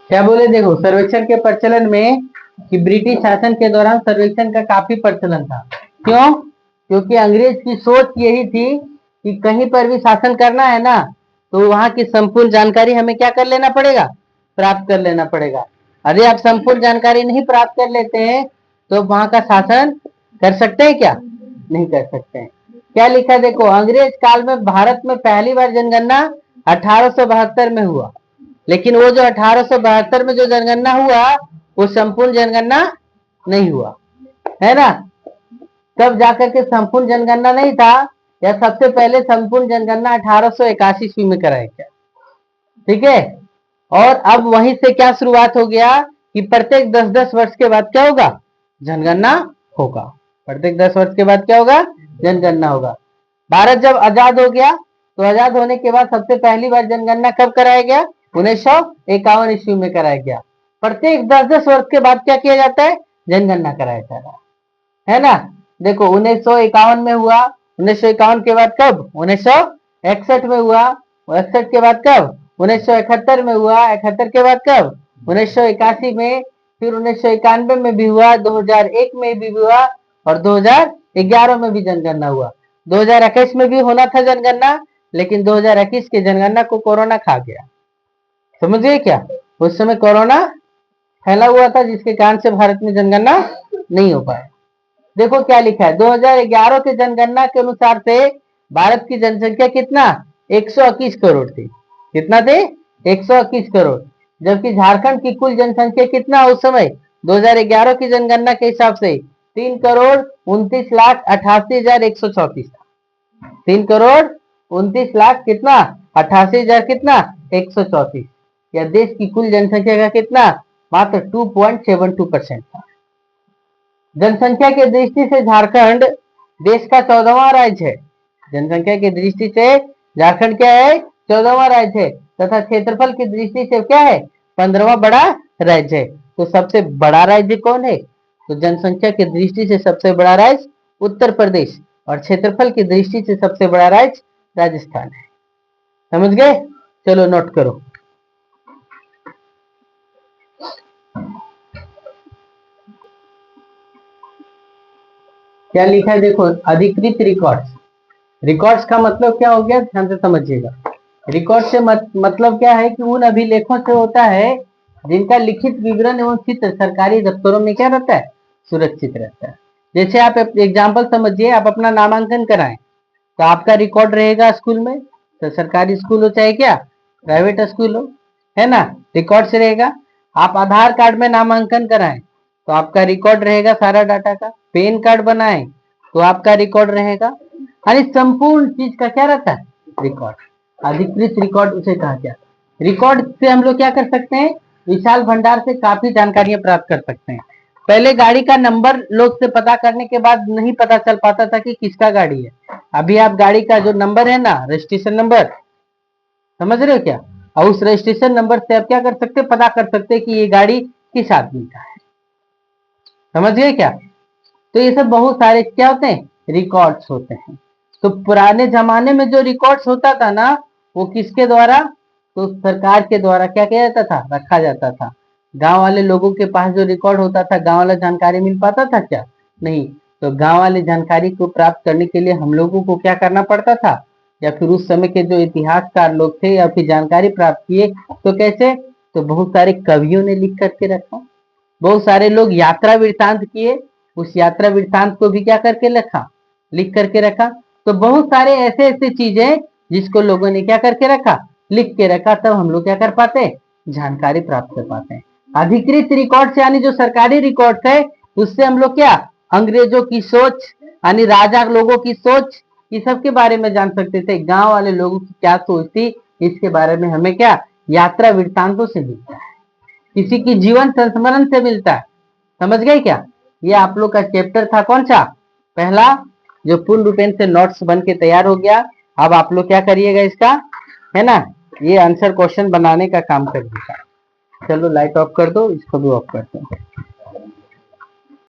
क्या बोले, देखो सर्वेक्षण के प्रचलन में कि ब्रिटिश शासन के दौरान सर्वेक्षण का काफी प्रचलन था। क्यों? क्योंकि अंग्रेज की सोच यही थी कि कहीं पर भी शासन करना है ना, तो वहां की संपूर्ण जानकारी हमें क्या कर लेना पड़ेगा, प्राप्त कर लेना पड़ेगा। यदि आप संपूर्ण जानकारी नहीं प्राप्त कर लेते हैं तो वहां का शासन कर सकते हैं क्या? नहीं कर सकते हैं। क्या लिखा है, देखो अंग्रेज काल में भारत में पहली बार जनगणना 1872 में हुआ, लेकिन वो जो 1872 में जो जनगणना हुआ वो संपूर्ण जनगणना नहीं हुआ, है ना। तब जाकर के संपूर्ण जनगणना नहीं था, या सबसे पहले संपूर्ण जनगणना 1881 ईस्वी में कराया गया। ठीक है। और अब वहीं से क्या शुरुआत हो गया कि प्रत्येक 10-10 वर्ष के बाद क्या होगा, जनगणना होगा। प्रत्येक 10 वर्ष के बाद क्या होगा, जनगणना होगा। भारत जब आजाद हो गया तो आजाद होने के बाद सबसे पहली बार जनगणना कब कराया गया, 1951 ईस्वी में कराया गया। प्रत्येक 10-10 वर्ष के बाद क्या किया जाता है, जनगणना कराया जाता है ना। देखो 1951 में हुआ, 1951 के बाद कब, 1961 में हुआ, 61 के बाद कब, 1971 में हुआ, 71 के बाद कब, 1981 में, फिर 1991 में भी हुआ, 2001 में भी हुआ, और 2011 में भी जनगणना हुआ। 2021 में भी होना था जनगणना, लेकिन 2021 की जनगणना को कोरोना खा गया। समझ गए क्या? उस समय कोरोना फैला हुआ था, जिसके कारण से भारत में जनगणना नहीं हो पाया। देखो क्या लिखा है, 2011 की जनगणना के अनुसार से भारत की जनसंख्या कितना, 121 करोड़ थी। कितना थे, 121 करोड़। जबकि झारखंड की कुल जनसंख्या कितना उस समय 2011 की जनगणना के हिसाब से 3,29,88,134 था। 3,29,00,000 कितना, 88,000 कितना, 134। या देश की कुल जनसंख्या का कितना, मात्र 2.72% था। जनसंख्या की दृष्टि से झारखंड देश का 14वां राज्य है। जनसंख्या की दृष्टि से झारखंड क्या है, 14वां राज्य है, तथा क्षेत्रफल की दृष्टि से क्या है, 15वां बड़ा राज्य है। तो सबसे बड़ा राज्य कौन है, तो जनसंख्या की दृष्टि से सबसे बड़ा राज्य उत्तर प्रदेश, और क्षेत्रफल की दृष्टि से सबसे बड़ा राज्य राजस्थान है। समझ गए? चलो नोट करो। क्या लिखा है, देखो अधिकृत रिकॉर्ड्स। रिकॉर्ड्स का मतलब क्या हो गया, ध्यान से समझिएगा। रिकॉर्ड से मतलब क्या है कि उन अभिलेखों से होता है जिनका लिखित विवरण एवं चित्र सरकारी दफ्तरों में क्या रहता है, सुरक्षित रहता है। जैसे आप एग्जाम्पल समझिए, आप अपना नामांकन कराएं तो आपका रिकॉर्ड रहेगा स्कूल में, तो सरकारी स्कूल हो चाहे क्या प्राइवेट स्कूल हो, है ना, रिकॉर्ड से रहेगा। आप आधार कार्ड में नामांकन कराएं तो आपका रिकॉर्ड रहेगा सारा डाटा का। पैन कार्ड बनाएं तो आपका रिकॉर्ड रहेगा। यानी संपूर्ण चीज का क्या रहता है, रिकॉर्ड। अधिकृत रिकॉर्ड उसे कहा गया। रिकॉर्ड से हम लोग क्या कर सकते हैं, विशाल भंडार से काफी जानकारियां प्राप्त कर सकते हैं। पहले गाड़ी का नंबर लोग से पता करने के बाद नहीं पता चल पाता था कि किसका गाड़ी है। अभी आप गाड़ी का जो नंबर है ना, रजिस्ट्रेशन नंबर, समझ रहे हो क्या, और उस रजिस्ट्रेशन नंबर से आप क्या कर सकते, पता कर सकते कि ये गाड़ी किस आदमी का है। समझ गए क्या? तो ये सब बहुत सारे क्या होते हैं, रिकॉर्ड्स होते हैं। तो पुराने जमाने में जो रिकॉर्ड्स होता था ना, वो किसके द्वारा, तो सरकार के द्वारा क्या किया जाता था, रखा जाता था। गांव वाले लोगों के पास जो रिकॉर्ड होता था, गांव वाला जानकारी मिल पाता था क्या, नहीं। तो गांव वाली जानकारी को प्राप्त करने के लिए हम लोगों को क्या करना पड़ता था, या फिर उस समय के जो इतिहासकार लोग थे या फिर जानकारी प्राप्त किए तो कैसे, तो बहुत सारे कवियों ने लिख करके रखा, बहुत सारे लोग यात्रा वृत्तांत किए, उस यात्रा वृत्तांत को भी क्या करके रखा, लिख करके रखा। तो बहुत सारे ऐसे ऐसे चीजें जिसको लोगों ने क्या करके रखा, लिख के रखा, तब हम लोग क्या कर पाते हैं, जानकारी प्राप्त कर पाते हैं। अधिकृत रिकॉर्ड से यानी जो सरकारी रिकॉर्ड है, उससे हम लोग क्या, अंग्रेजों की सोच यानी राजा लोगों की सोच, इस सब के बारे में जान सकते थे। गांव वाले लोगों की क्या सोच थी, इसके बारे में हमें क्या, यात्रा वृत्तांतों से मिलता है, किसी की जीवन संस्मरण से मिलता है। समझ गए क्या? ये आप लोग का चैप्टर था कौन सा, पहला, जो पूर्ण रूपेण से नोट्स बन के तैयार हो गया। अब आप लोग क्या करिएगा इसका, है ना, ये आंसर क्वेश्चन बनाने का काम करिएगा। चलो लाइट ऑफ कर दो, इसको भी ऑफ कर दो।